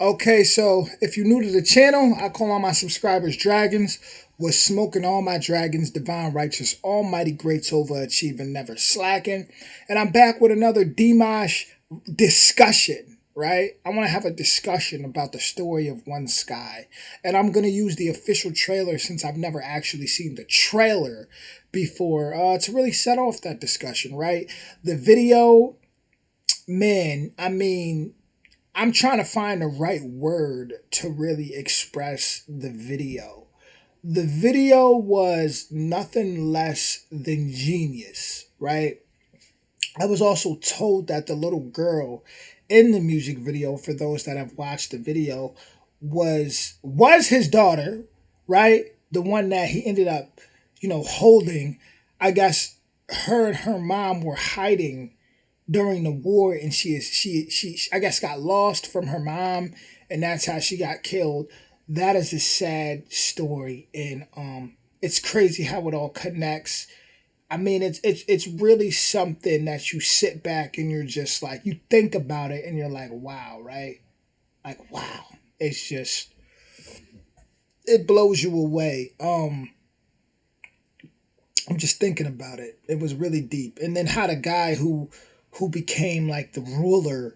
Okay, so if you're new to the channel, I call all my subscribers dragons. Was smoking all my dragons, divine, righteous, almighty, greats, overachieving, never slacking. And I'm back with another Dimash discussion, right? I want to have a discussion about the story of One Sky. And I'm going to use the official trailer since I've never actually seen the trailer before to really set off that discussion, right? The video, man, I mean, I'm trying to find the right word to really express the video. The video was nothing less than genius, right? I was also told that the little girl in the music video, for those that have watched the video, was his daughter, right? The one that he ended up, holding. I guess her and her mom were hiding during the war, and she I guess got lost from her mom, and that's how she got killed. That is a sad story, and it's crazy how it all connects. I mean, it's really something that you sit back and you're just like, you think about it and you're like, wow, right? Like, wow. It's just, it blows you away. I'm just thinking about it. It was really deep. And then how the guy who became like the ruler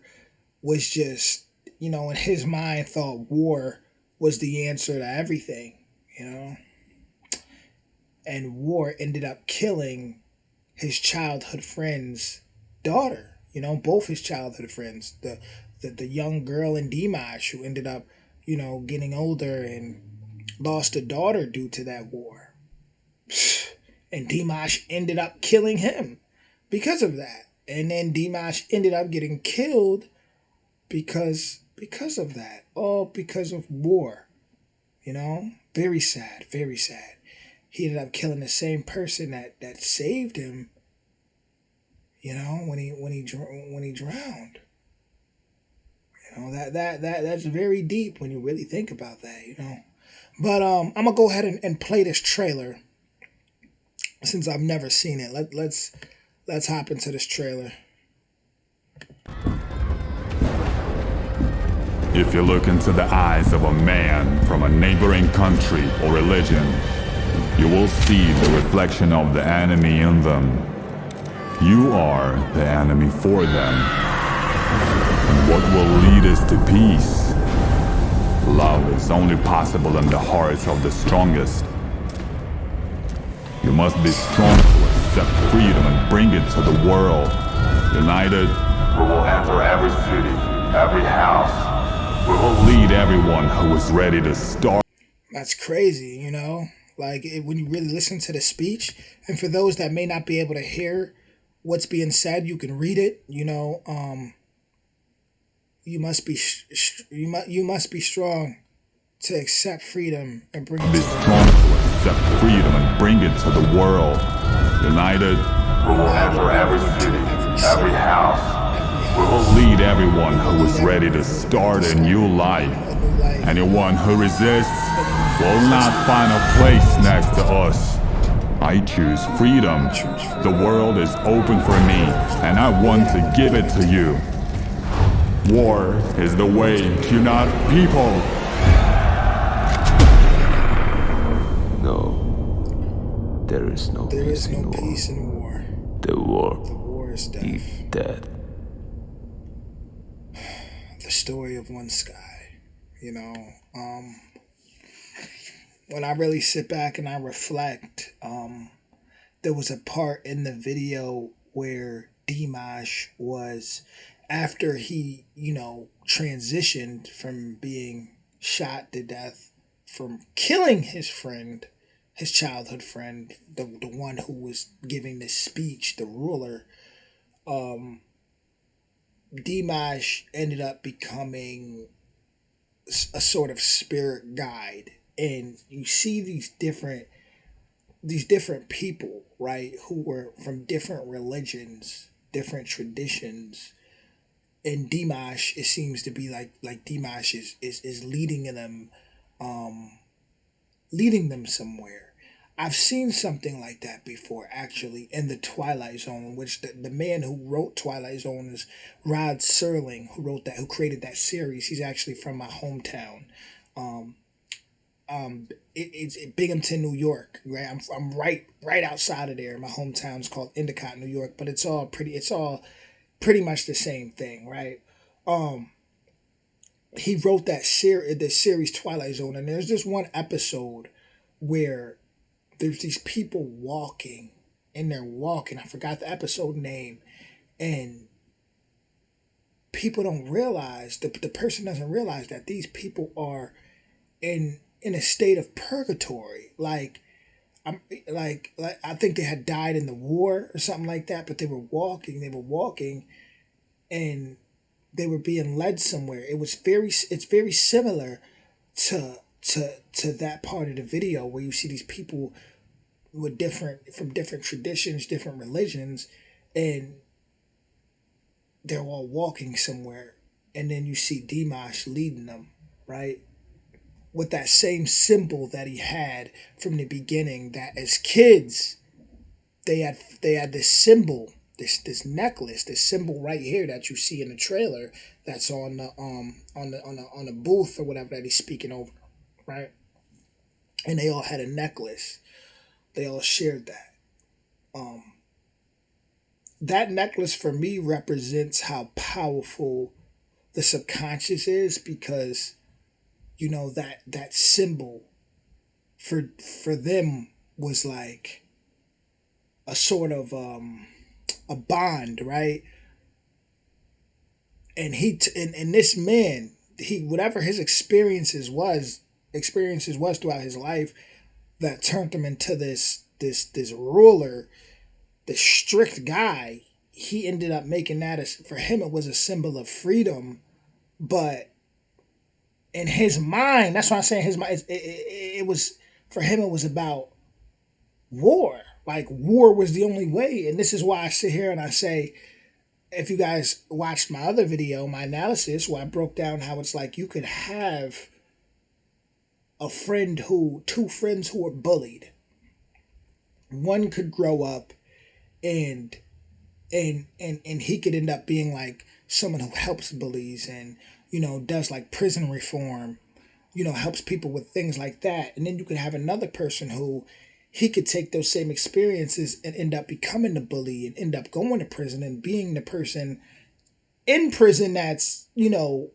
was just, in his mind thought war was the answer to everything, you know? And war ended up killing his childhood friend's daughter, both his childhood friends, the young girl in Dimash who ended up, getting older and lost a daughter due to that war. And Dimash ended up killing him because of that. And then Dimash ended up getting killed because of that. All because of war. Very sad, very sad. He ended up killing the same person that saved him, when he drowned. That's very deep when you really think about that. But I'm gonna go ahead and play this trailer since I've never seen it. Let's hop into this trailer. If you look into the eyes of a man from a neighboring country or religion, you will see the reflection of the enemy in them. You are the enemy for them. And what will lead us to peace? Love is only possible in the hearts of the strongest. You must be strong to accept freedom and bring it to the world. United, we will enter every city, every house. We will lead everyone who is ready to start. That's crazy, Like when you really listen to the speech, and for those that may not be able to hear what's being said, you can read it. You must be you must be strong to accept freedom and bring it. Be strong to accept freedom and bring it to the world. United, we will enter every city, every house. We will lead everyone who is ready to start a new life. Anyone who resists will not find a place next to us. I choose freedom. The world is open for me, and I want to give it to you. War is the way to unite people. No, there is no peace in war. The war is death. is dead. The story of One Sky. When I really sit back and I reflect, there was a part in the video where Dimash was, after he, transitioned from being shot to death, from killing his friend, his childhood friend, the one who was giving this speech, the ruler, Dimash ended up becoming a sort of spirit guide, and you see these different people, right, who were from different religions, different traditions, and Dimash, it seems to be like Dimash is leading them somewhere. I've seen something like that before, actually, in the Twilight Zone, which the man who wrote Twilight Zone is Rod Serling, who created that series. He's actually from my hometown. Um, it's Binghamton, New York. Right, I'm right outside of there. My hometown is called Endicott, New York, but it's all pretty much the same thing, right? Um, he wrote the series Twilight Zone, and there's this one episode where there's these people walking, and they're walking. I forgot the episode name, and people don't realize the person doesn't realize that these people are in a state of purgatory. I'm like I think they had died in the war or something like that, but they were walking, and they were being led somewhere. It's very similar to that part of the video where you see these people with from different traditions, different religions, and they're all walking somewhere, and then you see Dimash leading them, right? With that same symbol that he had from the beginning, that as kids they had this symbol, this necklace, this symbol right here that you see in the trailer that's on the booth or whatever that he's speaking over, right? And they all had a necklace. They all shared that. That necklace for me represents how powerful the subconscious is, because that symbol for them was like a sort of a bond, right? And and this man, whatever his experiences was throughout his life, that turned him into this ruler, this strict guy. He ended up making that for him it was a symbol of freedom, but in his mind, that's why I'm saying his mind. It was for him. It was about war. Like war was the only way, and this is why I sit here and I say, if you guys watched my other video, my analysis, where I broke down how it's like you could have two friends who were bullied. One could grow up and he could end up being like someone who helps bullies and does like prison reform, helps people with things like that. And then you could have another person who he could take those same experiences and end up becoming the bully and end up going to prison and being the person in prison that's,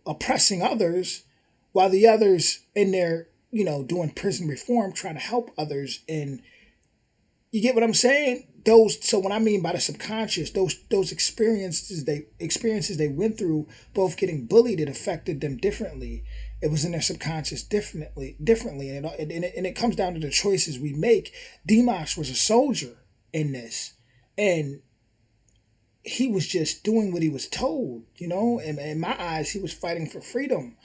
oppressing others, while the others in there, doing prison reform, trying to help others. And you get what I'm saying? So what I mean by the subconscious, those experiences they went through, both getting bullied, it affected them differently. It was in their subconscious differently, and it comes down to the choices we make. Dimash was a soldier in this, and he was just doing what he was told, and in my eyes, he was fighting for freedom.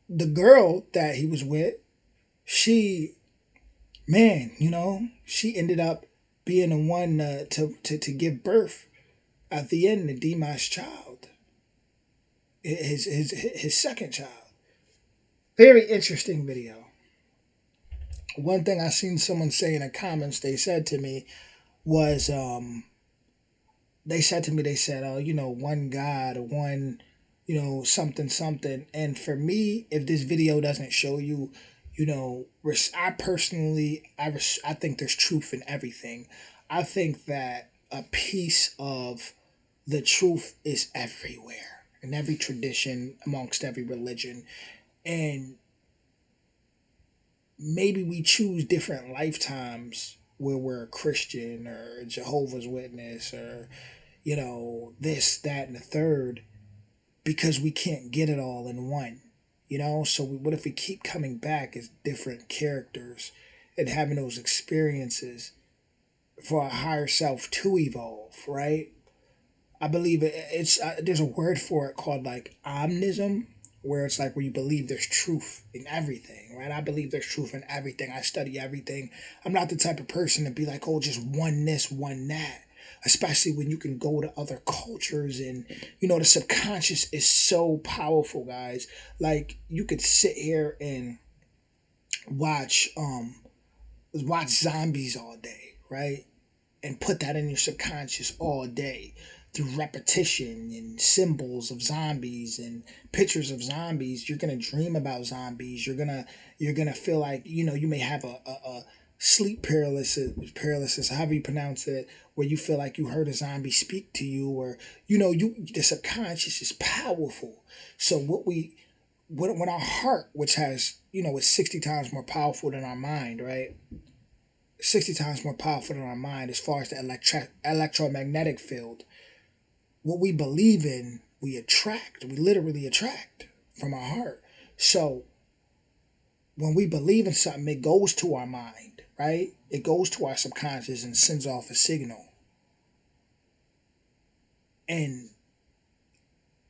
The girl that he was with, she ended up being the one to give birth at the end to Dimash's child, his second child. Very interesting video. One thing I seen someone say in the comments, they said to me was, they said, oh, one God, one, something. And for me, if this video doesn't show you, I personally, I think there's truth in everything. I think that a piece of the truth is everywhere, in every tradition, amongst every religion. And maybe we choose different lifetimes where we're a Christian or a Jehovah's Witness or, this, that, and the third, because we can't get it all in one. So what if we keep coming back as different characters and having those experiences for our higher self to evolve, right? I believe it's there's a word for it called like Omnism, where it's like where you believe there's truth in everything, right? I believe there's truth in everything. I study everything. I'm not the type of person to be like, oh, just one this, one that. Especially when you can go to other cultures and, the subconscious is so powerful, guys. Like, you could sit here and watch zombies all day, right? And put that in your subconscious all day through repetition and symbols of zombies and pictures of zombies. You're gonna dream about zombies. You're gonna feel like, you may have a sleep paralysis, however you pronounce it, where you feel like you heard a zombie speak to you, or the subconscious is powerful. So when our heart, which has, is 60 times more powerful than our mind, right? 60 times more powerful than our mind as far as the electromagnetic field. What we believe in, we attract. We literally attract from our heart. So when we believe in something, it goes to our mind, right? It goes to our subconscious and sends off a signal. And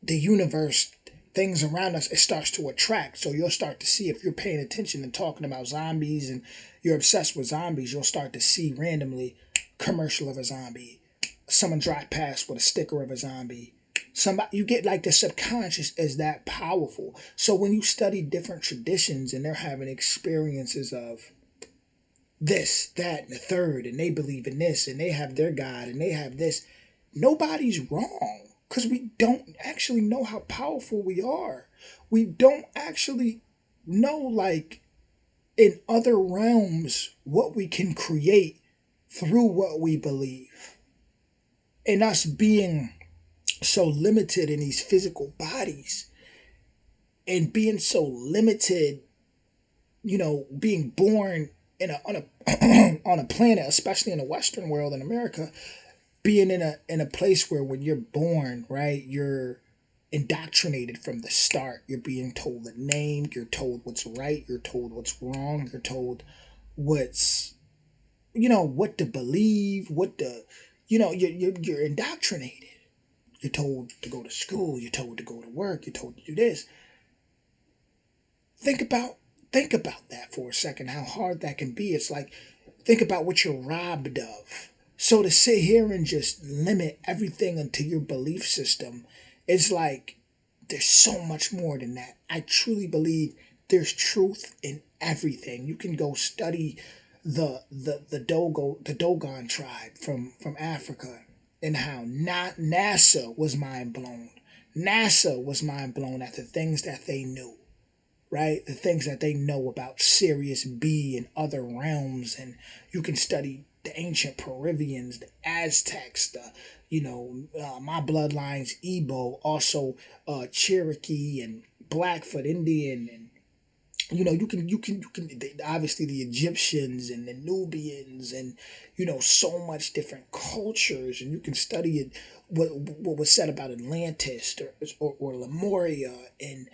the universe, things around us, it starts to attract. So you'll start to see, if you're paying attention and talking about zombies and you're obsessed with zombies, you'll start to see randomly commercial of a zombie. Someone drive past with a sticker of a zombie. You get like the subconscious is that powerful. So when you study different traditions and they're having experiences of this, that, and the third, and they believe in this, and they have their God, and they have this, nobody's wrong. Because we don't actually know how powerful we are. We don't actually know, like, in other realms, what we can create through what we believe. And us being so limited in these physical bodies, and being so limited, being born on a planet, especially in the Western world in America, being in a place where when you're born, right, you're indoctrinated from the start. You're being told the name, you're told what's right, you're told what's wrong, you're told what's, what to believe, you're indoctrinated. You're told to go to school, you're told to go to work, you're told to do this. Think about that for a second, how hard that can be. It's like, think about what you're robbed of. So to sit here and just limit everything into your belief system, it's like there's so much more than that. I truly believe there's truth in everything. You can go study the Dogon tribe from Africa, and how NASA was mind blown. NASA was mind blown at the things that they knew, right? The things that they know about Sirius B and other realms. And you can study the ancient Peruvians, the Aztecs, my bloodline's Igbo, also Cherokee and Blackfoot Indian, and you can obviously the Egyptians and the Nubians, and so much different cultures, and you can study it, what was said about Atlantis or Lemuria, and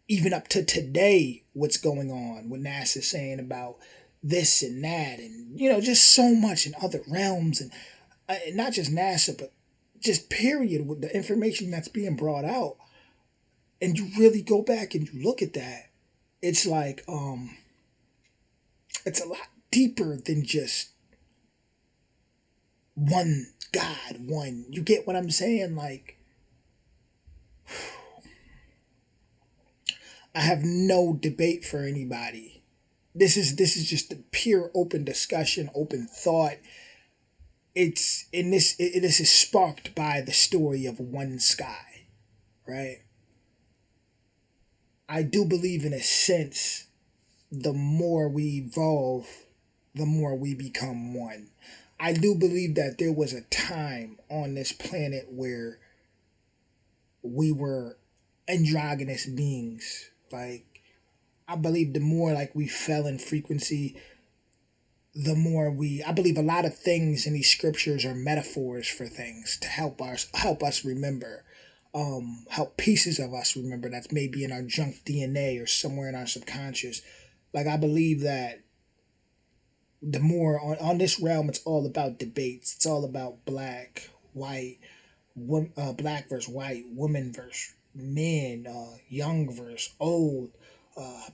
even up to today, what's going on, what NASA's saying about this and that, and just so much in other realms, and not just NASA, but just period, with the information that's being brought out. And you really go back and you look at that, it's like it's a lot deeper than just one God, you get what I'm saying? Like, I have no debate for anybody. This is just a pure open discussion, open thought. This is sparked by the story of one sky, right? I do believe, in a sense, the more we evolve, the more we become one. I do believe that there was a time on this planet where we were androgynous beings. Like, I believe the more like we fell in frequency, the more I believe a lot of things in these scriptures are metaphors for things to help us remember. Help pieces of us remember that's maybe in our junk DNA or somewhere in our subconscious. Like, I believe that the more on this realm, it's all about debates. It's all about black, white, black versus white, woman versus men, young versus old,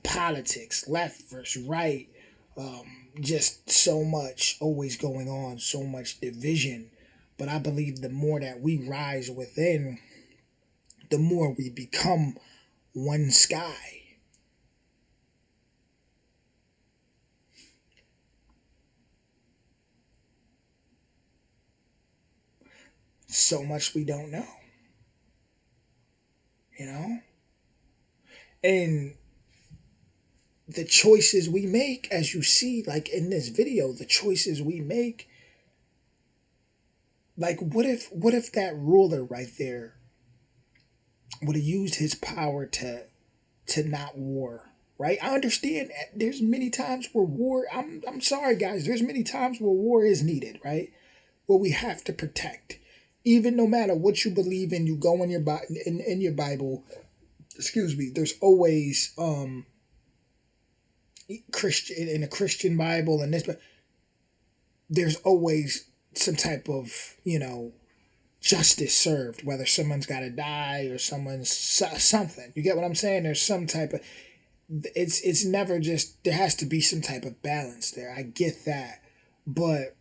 politics, left versus right. Just so much always going on, so much division. But I believe the more that we rise within, the more we become one sky. So much we don't know. You know? And the choices we make, as you see, like in this video, the choices we make, like what if that ruler right there would have used his power to not war, right? I understand there's many times where war, I'm sorry guys, there's many times where war is needed, right? Where we have to protect. Even no matter what you believe in, you go in your Bible, excuse me, there's always Christian in a Christian Bible and this, but there's always some type of, justice served, whether someone's got to die or someone's something. You get what I'm saying? There's some type of, it's never just, there has to be some type of balance there. I get that. But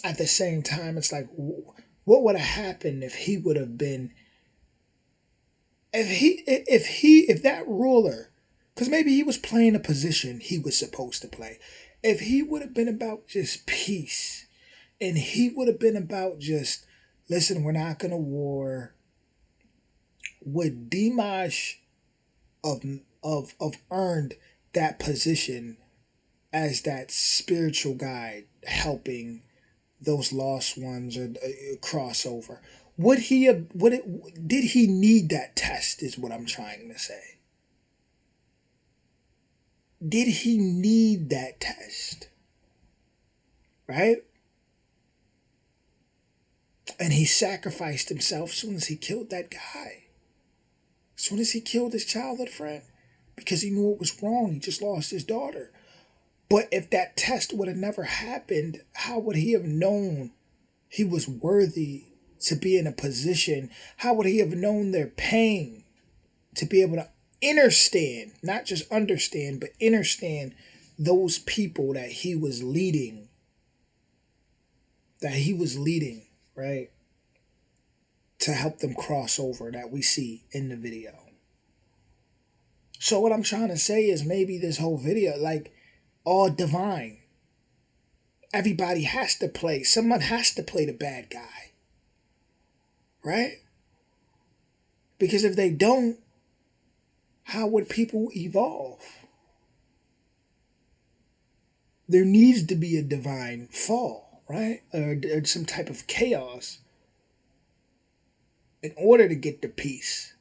at the same time, it's like, what would have happened if he would have been, if that ruler, because maybe he was playing a position he was supposed to play. If he would have been about just peace, and he would have been about just, listen, we're not going to war, would Dimash of earned that position as that spiritual guide helping those lost ones or crossover? Would he have, did he need that test is what I'm trying to say. Did he need that test? Right? And he sacrificed himself as soon as he killed that guy. As soon as he killed his childhood friend. Because he knew it was wrong. He just lost his daughter. But if that test would have never happened, how would he have known he was worthy to be in a position? How would he have known their pain to be able to understand, not just understand, but understand those people that he was leading, right? To help them cross over that we see in the video. So what I'm trying to say is maybe this whole video, like all divine. Everybody has to play. Someone has to play the bad guy. Right? Because if they don't, how would people evolve? There needs to be a divine fall, right? Or some type of chaos in order to get the peace.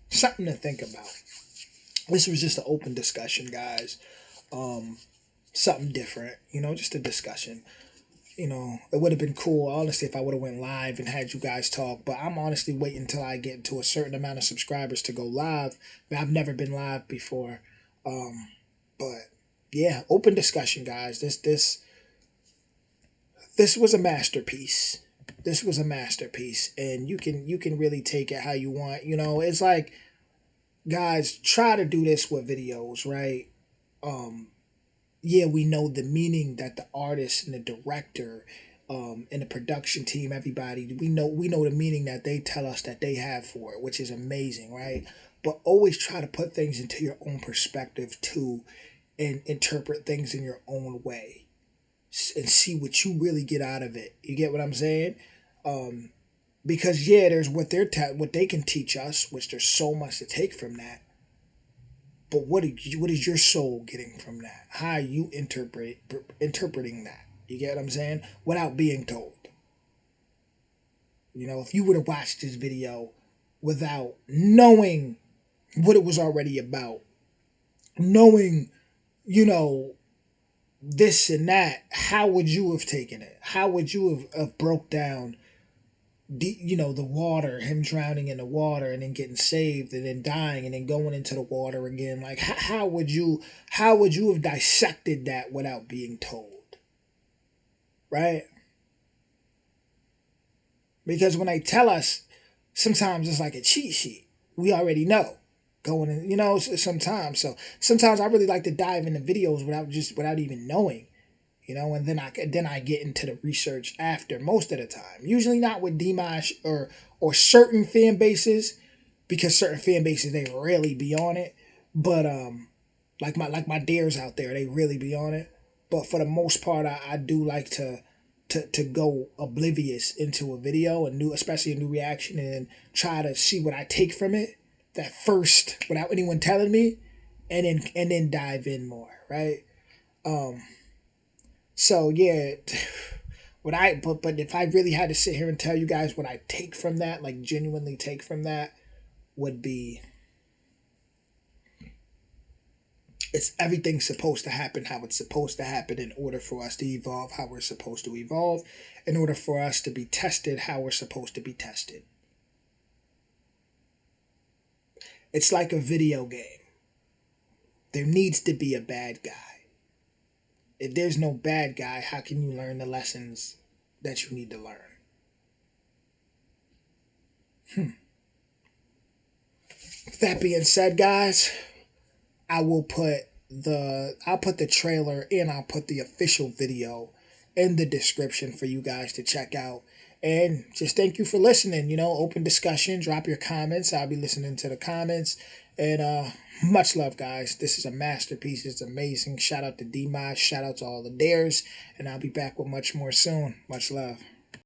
Something to think about. This was just an open discussion, guys. Something different, just a discussion. It would have been cool, honestly, if I would have went live and had you guys talk. But I'm honestly waiting until I get to a certain amount of subscribers to go live. I've never been live before. But yeah, open discussion, guys. This was a masterpiece. This was a masterpiece, and you can really take it how you want. It's like, guys, try to do this with videos, right? Yeah, we know the meaning that the artist and the director and the production team, everybody, we know the meaning that they tell us that they have for it, which is amazing, right? But always try to put things into your own perspective too, and interpret things in your own way and see what you really get out of it. You get what I'm saying? Because yeah, there's what they can teach us, which there's so much to take from that. But what is your soul getting from that? How are you interpreting that? You get what I'm saying? Without being told. If you would have watched this video without knowing what it was already about, knowing, this and that, how would you have taken it? How would you have broke down the water, him drowning in the water and then getting saved and then dying and then going into the water again? Like, how would you have dissected that without being told? Right? Because when they tell us, sometimes it's like a cheat sheet. We already know going in, sometimes. So sometimes I really like to dive into videos without even knowing. And then I get into the research after, most of the time. Usually not with Dimash or certain fan bases, because certain fan bases, they really be on it. But like my dares out there, they really be on it. But for the most part, I do like to to go oblivious into a video, especially a new reaction, and try to see what I take from it that first without anyone telling me, and then dive in more, right? So yeah, but if I really had to sit here and tell you guys what I take from that, like genuinely take from that, would be it's everything's supposed to happen how it's supposed to happen in order for us to evolve how we're supposed to evolve, in order for us to be tested how we're supposed to be tested. It's like a video game. There needs to be a bad guy. If there's no bad guy, how can you learn the lessons that you need to learn? With that being said, guys, I'll put the trailer and I'll put the official video in the description for you guys to check out. And just thank you for listening. You know, open discussion, drop your comments. I'll be listening to the comments. And much love, guys. This is a masterpiece. It's amazing. Shout out to Dimash. Shout out to all the dares. And I'll be back with much more soon. Much love.